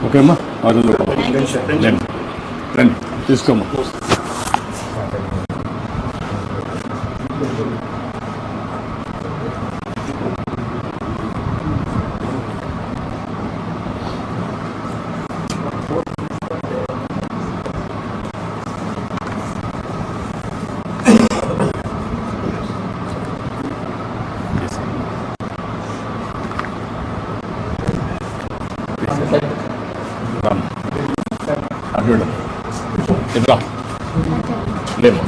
Okay అమ్మా రండి తీసుకోమ్మా. అటు ఇట్లా లేమ్మా.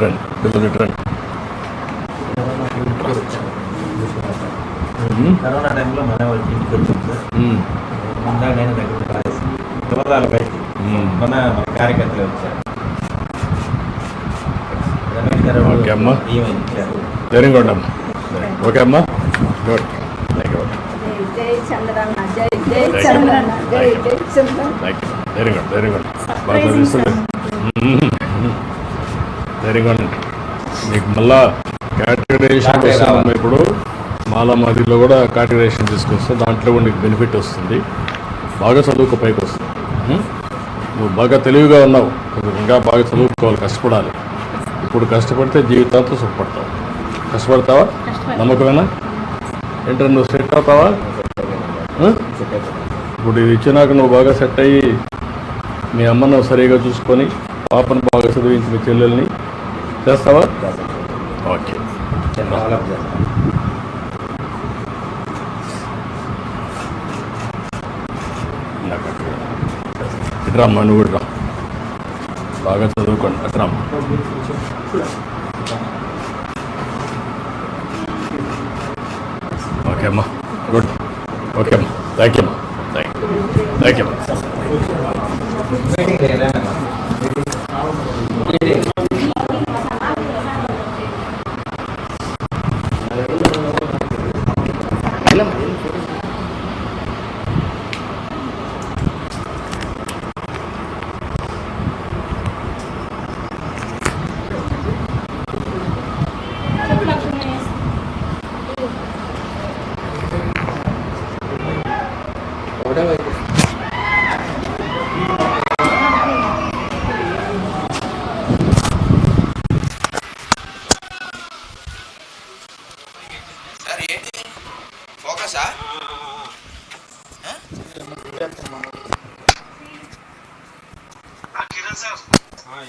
రండి పిల్లలు రండి. కరోనా టైంలో మన వాళ్ళకి ఇంటికి వచ్చింది సార్. ముందా నేను దగ్గర పారేసి దూరాలు బయటికి మన కార్యకర్తలు వచ్చారు. ఓకే అమ్మా వెరీ గుడ్ అమ్మా. ఓకే అమ్మా good. Very good very good బాగా చదివిస్తుంది. వెరీ గుడ్ అండి. మీకు మళ్ళా కేటగరైజేషన్ వస్తాము. ఇప్పుడు మాలామాదిలో కూడా కేటగరైజేషన్ తీసుకొస్తాం. దాంట్లో కూడా నీకు బెనిఫిట్ వస్తుంది. బాగా చదువుకు పైకి వస్తుంది. నువ్వు బాగా తెలివిగా ఉన్నావు. ఇంకా బాగా చదువుకోవాలి, కష్టపడాలి. ఇప్పుడు కష్టపడితే జీవితాంతం సుఖపడతావు. కష్టపడతావా? నమ్మకమేనా? ఏంటంటే నువ్వు సెట్ అవుతావా? ఇప్పుడు ఇది ఇచ్చినాక నువ్వు బాగా సెట్ అయ్యి మీ అమ్మను సరిగా చూసుకొని పాపను బాగా చదివించి మీ చెల్లెల్ని చేస్తావా? ఓకే ఇట్రామ్మా, నువ్వు కూడా రా. బాగా చదువుకోండి. అట్రామ్మా. ఓకే అమ్మా గుడ్. ఓకే అమ్మా థ్యాంక్ యూ అమ్మా. థ్యాంక్ యూ అమ్మా.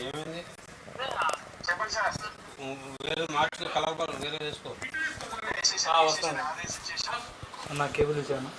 ఏమైంది చెప్పండి సార్. వేరే మార్క్స్ కలర్ వేరే వేసుకో. వస్తాను. నా కేబుల్ ఇచ్చాను.